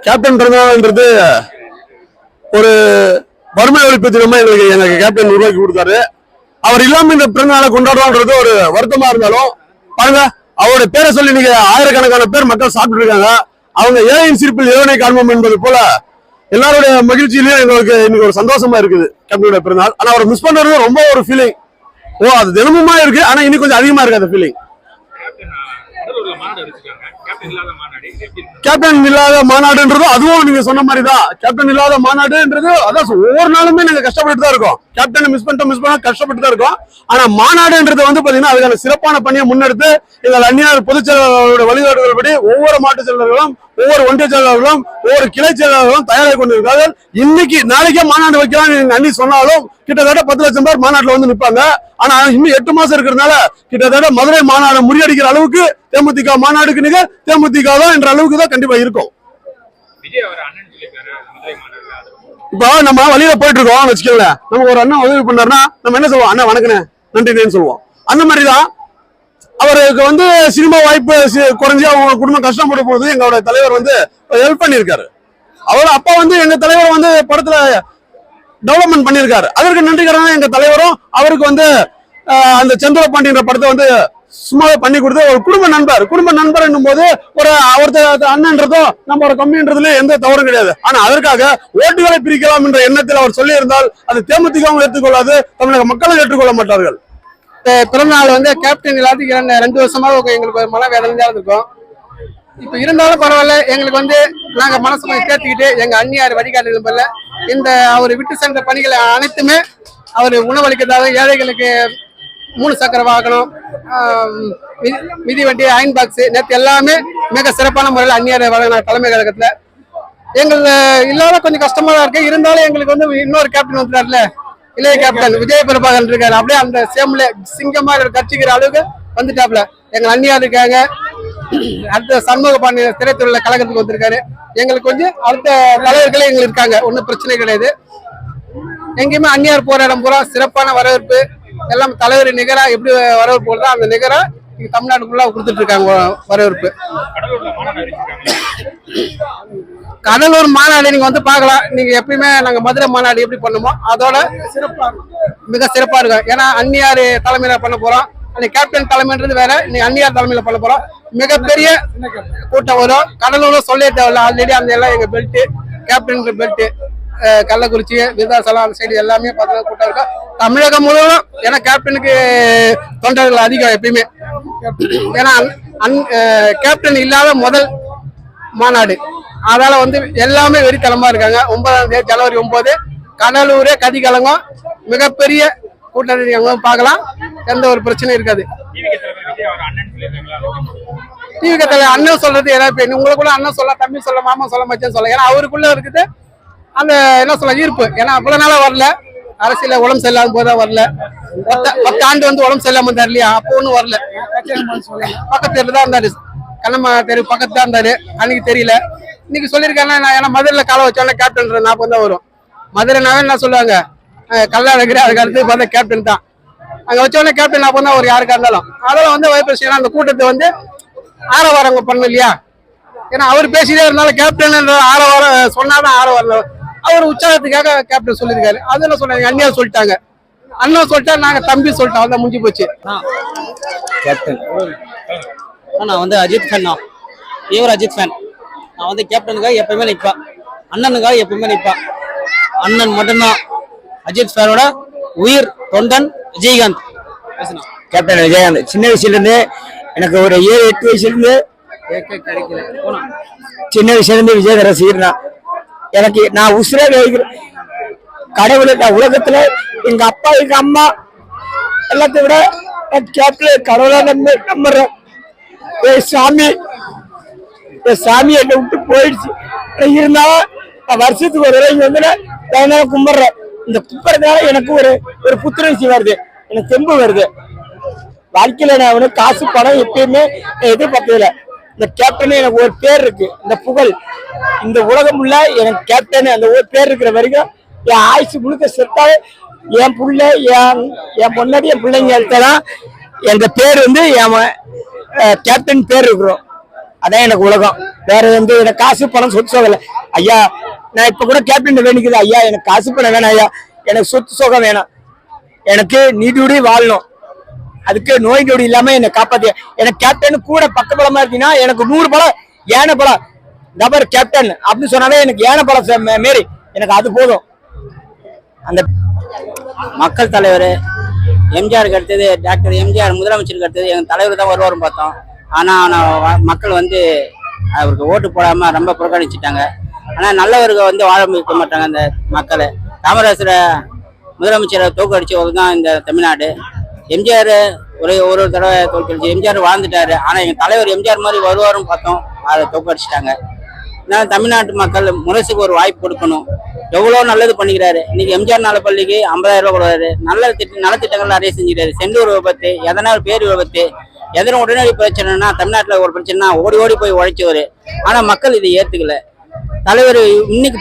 Captain பிறந்தநாள்ன்றது ஒரு வறுமை ஒழிப்பு தினமா எங்களுக்கு கேப்டன் உருவாக்கி கொடுத்தாரு. அவர் இல்லாம இந்த பிறந்தநாளை கொண்டாடுறோம்ன்றது ஒரு வருத்தமா இருந்தாலும் பாருங்க, அவருடைய பேரை சொல்லி நீங்க ஆயிரக்கணக்கான பேர் மக்கள் சாப்பிட்டு இருக்காங்க. அவங்க ஏழையின் சிரிப்பில் இறைவனை காண்போம் என்பது போல எல்லாருடைய மகிழ்ச்சியிலயும் எங்களுக்கு இன்னைக்கு ஒரு சந்தோஷமா இருக்குது கேப்டனுடைய பிறந்தநாள். ஆனா அவரை மிஸ் பண்றது ரொம்ப ஒரு ஃபீலிங். அது தினமுமா இருக்கு, ஆனா இன்னும் கொஞ்சம் அதிகமா இருக்கு அந்த ஃபீலிங். கேப்டன் இல்லாத மாநாடுன்றது அதுவும் நீங்க சொன்ன மாதிரி தான். கேப்டன் இல்லாத மாநாடுன்றது அதான் ஒவ்வொரு நாளுமே நாங்க கஷ்டப்பட்டு தான் இருக்கோம். கேப்டனை மிஸ் பண்ண கஷ்டப்பட்டு தான் இருக்கோம். ஆனா மாநாடுன்றது வந்து பாத்தீங்கன்னா அதுக்கான சிறப்பான பணியை முன்னெடுத்து எங்கள் அந்நியார் பொதுச் செயலாளர்களுடைய வழிகாட்டுதல் படி ஒவ்வொரு மாவட்ட செயலாளர்களும் ஒவ்வொரு ஒன்றிய செயலாளர்களும் ஒவ்வொரு கிளை செயலாளர்களும் தயாராகி கொண்டிருக்கார்கள். இன்னைக்கு நாளைக்கே மாநாடு வைக்கலாம் அன்னி சொன்னாலும் கிட்டத்தட்ட 10 லட்சம் பேர் மாநாட்டில் வந்து நிற்பாங்க. ஆனா இன்னும் 8 மாசம் இருக்கிறதுனால கிட்டத்தட்ட மதுரை மாநாடு முறியடிக்கிற அளவுக்கு தேமுதிக மாநாடுக்கு நிகழ் தேமுதிக தான் என்ற அளவுக்கு தான் கண்டிப்பா இருக்கும். இப்போ நம்ம வழியில போயிட்டு இருக்கோம் வச்சுக்கோங்க, நமக்கு ஒரு அண்ணன் உதவி பண்ணாருன்னா நம்ம என்ன சொல்லுவோம், அண்ணா வணக்கண்ணே நன்றினேன்னு சொல்லுவோம். அந்த மாதிரிதான் அவருக்கு வந்து சினிமா வாய்ப்பு குறைஞ்சி அவங்க குடும்பம் கஷ்டப்பட போது எங்களோட தலைவர் வந்து ஹெல்ப் பண்ணியிருக்காரு. அவர் அப்பா வந்து எங்க தலைவர் வந்து படத்துல டெவலப்மெண்ட் பண்ணியிருக்காரு. அதற்கு நன்றிகரனா எங்க தலைவரும் அவருக்கு வந்து அந்த சந்திரபாண்டியன்ற படத்தை வந்து சும்மாவே பண்ணி கொடுத்து ஒரு குடும்ப நண்பர் என்னும் போது ஒரு ஒருத்தர் அண்ணன்றதோ நம்ம ஒரு கம்மின்றதுல எந்த தவறும் கிடையாது. ஆனா அதற்காக ஓட்டுகளை பிரிக்கலாம் என்ற எண்ணத்தில் அவர் சொல்லி இருந்தால் அது தேமுதிகவும் ஏற்றுக்கொள்ளாது, தமிழக மக்களும் ஏற்றுக்கொள்ள மாட்டார்கள். பிறந்தநாள் வந்து கேப்டன் எல்லாத்துக்கும் 2 வருஷமா எங்களுக்கு மன வேதனையா இருக்கும். இப்ப இருந்தாலும் பரவாயில்ல, எங்களுக்கு வந்து நாங்க மனசு தேர்த்திக்கிட்டு எங்க அந்நியார் வழிகாட்டுதல் இந்த அவர் விட்டு சென்ற பணிகளை அனைத்துமே அவர் உணவளிக்கிறதாக ஏழைகளுக்கு 3 சக்கர வாகனம், மிதிவண்டி, அயன் பாக்ஸ் நேற்று எல்லாமே மிக சிறப்பான முறையில் அந்நியார் வழங்கினார் தலைமை கழகத்துல. எங்களுக்கு இல்லாத கொஞ்சம் கஷ்டமா தான் இருக்கு. இருந்தாலும் எங்களுக்கு வந்து இன்னொரு கேப்டன் வந்துட்டார்ல, இளைய கேப்டன் விஜய் பிரபாகரன் இருக்காரு. அப்படியே அந்த சேம்ல சிங்கமா கட்சிக்கிற அளவுக்கு வந்துட்டாப்ல. எங்க அந்நியார் இருக்காங்க. அடுத்த சண்முக பாண்டிய திரைத்துறையில கழகத்துக்கு வந்திருக்காரு. எங்களுக்கு கொஞ்சம் அடுத்த தலைவர்களே எங்களுக்கு இருக்காங்க, ஒன்றும் பிரச்சனை கிடையாது. எங்கேயுமே அந்நியார் போற இடம் பூரா சிறப்பான வரவேற்பு, எல்லாம் தலைவர் நிகரா எப்படி வரவேற்பு போடுறதோ அந்த நிகரா இங்க தமிழ்நாட்டுக்குள்ள கொடுத்துட்டு இருக்காங்க வரவேற்பு. கடலூர் மாநாடு நீங்க வந்து பார்க்கலாம். நீங்க எப்பயுமே நாங்க மதுரை மாநாடு எப்படி பண்ணுமோ அதோட மிக சிறப்பா இருக்கும். ஏன்னா அந்நியார் தலைமையில பண்ண போறோம், கேப்டன் தலைமைன்றது வேற, நீங்க அந்நியார் தலைமையில பண்ண போறோம். மிகப்பெரிய கூட்டம் வரும். கடலூர் சொல்ல தேவையில்ல, ஆல்ரெடி அந்த எல்லாம் எங்க belt captain belt Kallakurichi Virudhachalam அந்த சைடு எல்லாமே பார்த்தா கூட்டம் இருக்கும் தமிழகம் முழுவதும். ஏன்னா கேப்டனுக்கு தொண்டர்கள் அதிகம் எப்பயுமே. ஏன்னா கேப்டன் இல்லாத முதல் மாநாடு, அதால வந்து எல்லாமே வெறித்தனமா இருக்காங்க. 9ஆம் தேதி ஜனவரி 9 கடலூரே கதிகலங்கம், மிகப்பெரிய கூட்டத்தை நீங்க பார்க்கலாம். எந்த ஒரு பிரச்சனையும் இருக்காது. டிவி கத்தல அண்ணன் சொல்றது ஏதாவது உங்களுக்குள்ள அண்ணன் சொல்ல, தம்பி சொல்ல, மாமா சொல்ல, மச்சான் சொல்ல. ஏன்னா அவருக்குள்ள இருக்குது அந்த என்ன சொல்ல ஈர்ப்பு. ஏன்னா அவ்வளவு நாளா வரல, அரசியல உடம்பு சரியில்லாத போதான் வரல. 10 ஆண்டு வந்து உடம்பு சரியில்லாம இருந்தாரு இல்லையா, அப்போ ஒன்றும் வரல. பக்கத்துல தான் இருந்தாரு, கண்ணம்மா தெரு பக்கத்து தான் இருந்தாரு. அன்னைக்கு தெரியல, இன்னைக்கு சொல்லியிருக்காங்க. ஏன்னா மதுரையில காலை வச்சோன்னா கேப்டன் 40 தான் வரும். மதுரைனாவே என்ன சொல்லுவாங்க, கல்லாழகிரி, அதுக்கு அடுத்து பார்த்தா கேப்டன் தான். அங்க வச்சோடனே கேப்டன் 40 தான் ஒரு யாருக்கா இருந்தாலும். அதெல்லாம் வந்து வைப்ரேஷன் அந்த கூட்டத்தை வந்து ஆரவாரங்க பண்ண இல்லையா. ஏன்னா அவர் பேசிட்டே இருந்தாலும் கேப்டன் ஆரவாரம் சொன்னாதான் ஆரவாரம். அவர் உற்சாகத்துக்காக கேப்டன் சொல்லியிருக்காரு. அது என்ன சொன்னாங்க, அண்ணியா சொல்லிட்டாங்க, அண்ணா சொல்லிட்டா நாங்க தம்பி சொல்லிட்டோம், அதான் முடிஞ்சு போச்சு. கேப்டன் நான் வந்து அஜித் ஃபேன் தான், இவர் அஜித் ஃபேன். நான் வந்து கேப்டனுக்காக எப்பவுமே நிற்பேன், அண்ணனுக்காக எப்பவுமே நிற்பேன். அண்ணன் மட்டும்தான் அஜித் ஃபேனோட உயிர் தொண்டன். விஜயகாந்த் கேப்டன் விஜயகாந்த் சின்ன வயசுல இருந்து எனக்கு ஒரு 7-8 வயசுல இருந்து சின்ன வயசுல இருந்து விஜய் ரசிகர் தான். எனக்கு நான் உசுரே வைக்கிறேன் கடவுளை. நான் உலகத்துல எங்க அப்பா எங்க அம்மா எல்லாத்தையும் விட கேப்டன் கடவுளை நம்புறேன். சாமி என்னை விட்டு போயிடுச்சு. இருந்தாலும் நான் வருஷத்துக்கு ஒரு தடவை இங்க வந்து கும்பிடுறேன். இந்த கும்பிடுறதுனால எனக்கு ஒரு புத்துணர்ச்சி வருது, எனக்கு தெம்பு வருது. வாழ்க்கையில நான் வந்து காசு பணம் எப்பயுமே எதிர்பார்த்ததில்ல. இந்த கேப்டன் எனக்கு ஒரு பேர் இருக்கு, இந்த புகழ் இந்த உலகம் உள்ள எனக்கு கேப்டன் அந்த ஒரு பேர் இருக்கிற வரைக்கும் என் ஆயுசு முழுக்க செத்தாலே என் புள்ள என் பொண்ணாடி என் பிள்ளைங்க எடுத்ததான் எங்க பேர் வந்து என் கேப்டன் பேர் இருக்கிறோம். அதான் எனக்கு உலகம். வேற வந்து எனக்கு காசு பணம் சொத்து சோகம் இல்லை ஐயா. நான் இப்ப கூட கேப்டன் வேணிக்குது ஐயா, எனக்கு காசு பணம் வேணாம் ஐயா, எனக்கு சொத்து சோகம் வேணாம், எனக்கு நீடியோடி வாழணும், அதுக்கு நோய் நொடி இல்லாம என்னை காப்பாத்தி எனக்கு கேப்டன் கூட பக்கபலமா இருக்கீங்கன்னா எனக்கு 100 பலம் ஏன பலம் டபர் கேப்டன் அப்படின்னு சொன்னாலே எனக்கு ஏன பலம் மாரி எனக்கு அது போதும். அந்த மக்கள் தலைவர் எம்ஜிஆருக்கு அடுத்தது டாக்டர் எம்ஜிஆர் முதலமைச்சருக்கு அடுத்தது எங்கள் தலைவர் தான் வருவார்னு பார்த்தோம். ஆனால் மக்கள் வந்து அவருக்கு ஓட்டு போடாமல் ரொம்ப புறக்கணிச்சிட்டாங்க. ஆனால் நல்லவருக்கு வந்து வாழ வைக்க மாட்டாங்க அந்த மக்களை. காமராஜரை முதலமைச்சரை தோற்கடிச்சவர் தான் இந்த தமிழ்நாடு. எம்ஜிஆர் ஒரு தடவை தோற்கடிச்சு எம்ஜிஆர் வாழ்ந்துட்டாரு. ஆனால் எங்கள் தலைவர் எம்ஜிஆர் மாதிரி வருவாருன்னு பார்த்தோம், அதை தோற்கடிச்சிட்டாங்க. அதனால தமிழ்நாட்டு மக்கள் முரசுக்கு ஒரு வாய்ப்பு கொடுக்கணும். எவ்வளோ நல்லது பண்ணிக்கிறாரு. இன்னைக்கு எம்ஜிஆர் நலப்பள்ளிக்கு 50,000 ரூபாய் கொடுக்குறாரு. நலத்திட்டங்கள் நிறைய செஞ்சுக்கிறாரு. செந்தூர் விபத்து, எதனா ஒரு பேர் விபத்து, எதனா உடனடி பிரச்சனைனா தமிழ்நாட்டில் ஒரு பிரச்சனைனா ஓடி ஓடி போய் உழைச்சவர். ஆனால் மக்கள் இதை ஏற்றுக்கல. தலைவர் இன்னைக்கு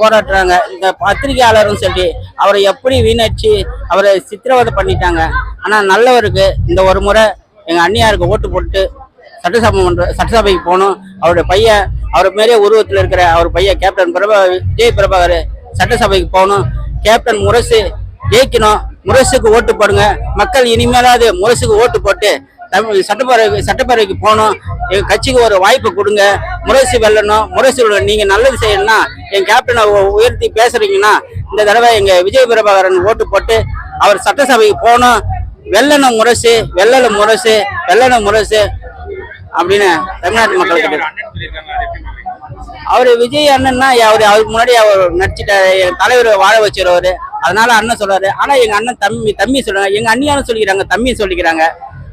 போராட்டுறாங்க. இந்த பத்திரிகையாளர்னு சொல்லி அவரை எப்படி வீணடிச்சு அவரை சித்திரவதை பண்ணிட்டாங்க. ஆனால் நல்லவருக்கு இந்த ஒரு முறை எங்கள் அண்ணியாருக்கு ஓட்டு போட்டு சட்டசபைக்கு போகணும். அவருடைய பையன் அவர் மாரியே உருவத்தில் இருக்கிற அவர் பையன் கேப்டன் விஜய் பிரபாகர் சட்டசபைக்கு போகணும். கேப்டன் முரசு ஜெயிக்கணும். முரசுக்கு ஓட்டு போடுங்க. மக்கள் இனிமேலாவது முரசுக்கு ஓட்டு போட்டு சட்டப்பேரவைக்கு போகணும். எங்க கட்சிக்கு ஒரு வாய்ப்பு கொடுங்க. முரசு வெல்லணும். முரசு நீங்க நல்லது செய்யணும்னா என் கேப்டனை உயர்த்தி பேசுறீங்கன்னா இந்த தடவை எங்க விஜய் பிரபாகரன் ஓட்டு போட்டு அவர் சட்டசபைக்கு போகணும். வெல்லணும் முரசு, வெல்லணும் முரசு அப்படின்னு தமிழ்நாட்டு மக்களுக்கு. அவரு விஜய் அண்ணன்னா அவருக்கு முன்னாடி அவர் நடிச்சிட்டாரு. என் தலைவர் வாழ வச்சிருவாரு. அதனால அண்ணன் சொல்றாரு. ஆனா எங்க அண்ணன் தம்பி சொல்றாங்க. எங்க அண்ணியானு சொல்லிக்கிறாங்க, தம்பி சொல்லிக்கிறாங்க.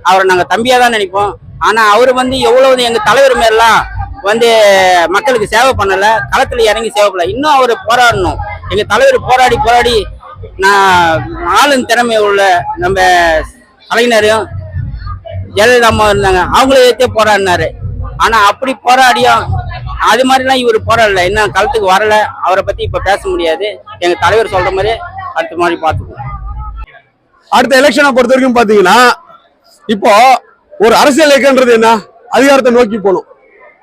அவரை நாங்க தம்பியா தான் நினைப்போம். ஆனா அவரு வந்து எவ்வளவு எங்க தலைவர் மேலாம் வந்து மக்களுக்கு சேவை பண்ணல, களத்துல இறங்கி சேவை பண்ணல. இன்னும் அவரு போராடணும். எங்க தலைவர் போராடி நான் ஆளும் திறமை உள்ள நம்ம கலைஞரையும் ஜெயலலிதா அம்மா இருந்தாங்க, அவங்கள ஏற்றே போராடினாரு. ஆனா அப்படி போராடியும் அது மாதிரிலாம் இவர் போராடல. இன்னும் களத்துக்கு வரல. அவரை பத்தி இப்ப பேச முடியாது. எங்க தலைவர் சொல்ற மாதிரி அடுத்த மாதிரி பாத்துக்குவோம். அடுத்த எலெக்ஷனை பொறுத்த வரைக்கும் பாத்தீங்கன்னா இப்போ ஒரு அரசியல் இயக்கம்ன்றது என்ன? அதிகாரத்தை நோக்கி போகணும்.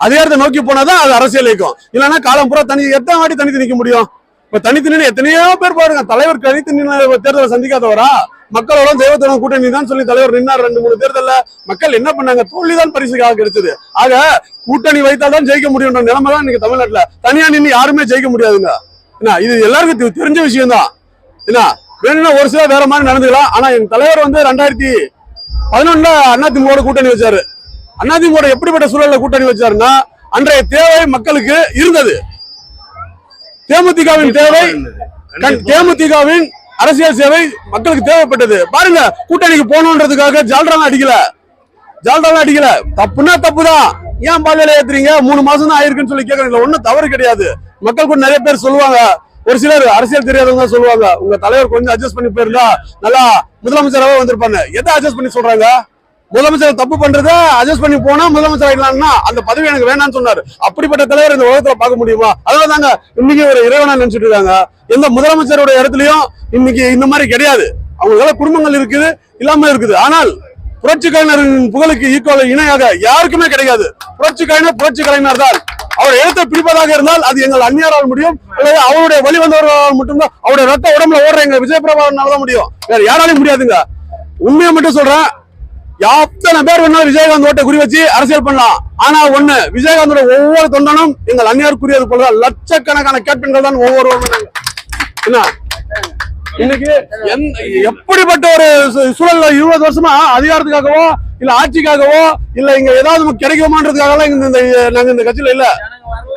அதிகாரத்தை நோக்கி போனாதான் அது அரசியல் இயக்கம். இல்லைன்னா காலம் பூரா எத்தனை வாட்டி தனித்து நிற்க முடியும்? இப்ப தனித்து நின்று எத்தனையோ பேர் பாருங்க. தலைவர் தனித்து நின்று தேர்தலை சந்திக்காதவரா? மக்களோட தெய்வத்தோட கூட்டணி தான் சொல்லி தலைவர் நின்னார். 2-3 தேர்தல்ல மக்கள் என்ன பண்ணாங்க? தோல்விதான் பரிசுக்காக கிடைச்சது. ஆக கூட்டணி வைத்தால்தான் ஜெயிக்க முடியும்ன்ற நிலைமை தான் இன்னைக்கு தமிழ்நாட்டுல. தனியா நின்று யாருமே ஜெயிக்க முடியாதுங்க. என்ன இது எல்லாருக்கும் தெரிஞ்ச விஷயம் தான். என்ன வேணும்னா ஒரு சில வேற மாதிரி நடந்துக்கலாம். ஆனா என் தலைவர் வந்து 2011 அதிமுக கூட்டணி வச்சாரு. அதிமுக எப்படிப்பட்ட சூழல்ல கூட்டணி வச்சாருன்னா அன்றைய தேவை மக்களுக்கு இருந்தது. தேமுதிகவின் தேவை, தேமுதிகவின் அரசியல் சேவை மக்களுக்கு தேவைப்பட்டது. பாருங்க, கூட்டணிக்கு போகணுன்றதுக்காக ஜால்ராலாம் அடிக்கல. தப்புன்னா தப்புதான். ஏன் பாதையில ஏத்துறீங்க? 3 மாசம் தான் ஆயிருக்குன்னு சொல்லி கேட்கறீங்க. ஒன்னும் தவறு கிடையாது. மக்கள் கூட நிறைய பேர் சொல்லுவாங்க. ஒரு சிலர் அரசியல் தெரியாதவங்க சொல்லுவாங்க, உங்க தலைவர் கொஞ்சம் அட்ஜஸ்ட் பண்ணி போயிருந்தா நல்லா முதலமைச்சராகவே வந்திருப்பாங்க. எதை அட்ஜஸ்ட் பண்ணி சொல்றாங்க? முதலமைச்சர் தப்பு பண்றத அட்ஜஸ்ட் பண்ணி போனா முதலமைச்சர் ஆயிடலாம்னா அந்த பதவி எனக்கு வேணாம்னு சொன்னாரு. அப்படிப்பட்ட தலைவர் இந்த உலகத்துல பார்க்க முடியுமா? அதனால தாங்க இன்னைக்கு ஒரு இறைவனா நினைச்சிட்டு இருக்காங்க. எந்த முதலமைச்சரோட இடத்துலயும் இன்னைக்கு இந்த மாதிரி கிடையாது. அவங்களுக்கு குடும்பங்கள் இருக்குது, இல்லாம இருக்குது. ஆனால் புரட்சி கலைஞரின் புகழுக்கு ஈக்குவல் இணையாக யாருக்குமே கிடையாது. புரட்சி கலைஞர் தான். அவர் இடத்தை பிடிப்பதாக இருந்தால் அது எங்கள் அந்நியரால் முடியும், அல்லது அவருடைய வழி வந்தவர்களால் மட்டும்தான். அவருடைய ரத்த உடம்புல ஓடுற எங்க விஜய் பிரபாகரனால தான் முடியும். வேற யாராலையும் முடியாதுங்க. உண்மையை மட்டும் சொல்றேன். எத்தனை பேர் வேணாலும் விஜயகாந்த் ஓட்டை குறி வச்சு அரசியல் பண்ணலாம். ஆனா ஒண்ணு, விஜயகாந்தோட ஒவ்வொரு தொண்டனும் எங்கள் அந்நியாருக்குரியது போல லட்சக்கணக்கான கேப்டன்கள் தான் ஒவ்வொருவரும். என்ன இன்னைக்கு எப்படிப்பட்ட ஒரு சூழல்ல 20 வருஷமா அதிகாரத்துக்காகவோ இல்ல ஆட்சிக்காகவோ இல்ல இங்க ஏதாவது கிடைக்குமான்றதுக்காக நாங்க இந்த கட்சியில இல்ல.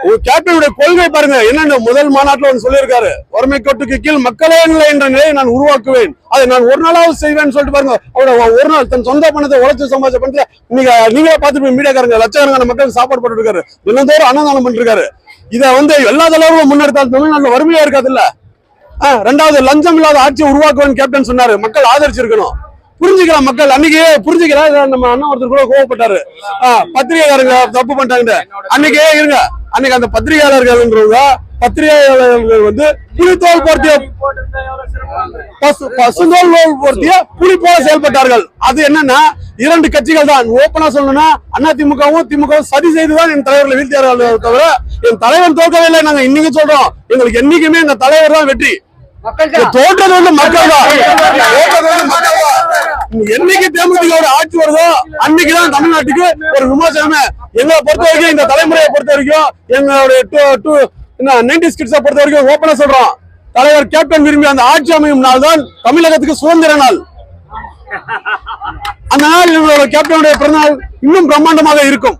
ஒரு கேப்டனுடைய கொள்கை பாருங்க என்னன்னு முதல் மாநாட்டுல ஒன்று சொல்லியிருக்காரு. வறுமை கோட்டுக்கு கீழ் மக்களே இல்லை என்ற நிலையை நான் உருவாக்குவேன், அதை நான் ஒரு நாளாவது செய்வேன்னு சொல்லிட்டு பாருங்க. அவரோட ஒரு நாள் தன் சொந்த பணத்தை உழைச்சு சம்பாதிச்ச பணத்தை நீங்களே பார்த்துட்டு மீடியாக்காரங்க லட்சக்கணக்கான மக்களுக்கு சாப்பாடு போட்டு இருக்காரு. தினந்தோறும் அன்னதானம் பண்ணிட்டு இருக்காரு. இதை வந்து எல்லா தலைவர்களும் முன்னெடுத்தால் தமிழ்நாட்டுல வறுமையா இருக்காது இல்ல. 2வது லஞ்சம் இல்லாத ஆட்சியை உருவாக்குவேன் கேப்டன் சொன்னாரு. மக்கள் ஆதரிச்சிருக்கணும். புரிஞ்சுக்கலாம் மக்கள். அன்னைக்கு புரிஞ்சுக்கலாம். நம்ம அண்ணா ஒருத்தர் கூட கோவப்பட்டாரு, பத்திரிகையாளர்கள் தப்பு பண்ணிட்டாங்க. அன்னைக்கு அந்த பத்திரிகையாளர்கள்ன்றவங்க பத்திரிகையாளர்கள் வந்து புலித்தோல் போர்த்திய பசுந்தோல் போர்த்திய புலி போல செயல்பட்டார்கள். அது என்னன்னா 2 கட்சிகள் தான். ஓப்பனா சொல்லணும்னா அதிமுகவும் திமுகவும் சதி செய்துதான் என் தலைவர்களை வீழ்த்தியார்கள் தவிர என் தலைவன் தோற்கவே இல்லை. நாங்க இன்னைக்கு சொல்றோம், எங்களுக்கு என்னைக்குமே எங்க தலைவர் தான் வெற்றி. தோற்றது வந்து மக்கள் தான். என்னைக்கு தேமுதிக ஆட்சி வருதோ அன்னைக்குதான் தமிழ்நாட்டுக்கு ஒரு விமர்சனமே. எங்களை பொறுத்த வரைக்கும், இந்த தலைமுறையை பொறுத்த வரைக்கும், எங்களுடைய 90s கிட்ஸை பொறுத்த வரைக்கும் ஓப்பனா சொல்றோம், தலைவர் கேப்டன் விரும்பி அந்த ஆட்சி அமையும் நாள் தான் தமிழகத்துக்கு சுதந்திர நாள். அந்த நாள் எங்களோட கேப்டனுடைய பிறந்தநாள் இன்னும் பிரம்மாண்டமாக இருக்கும்.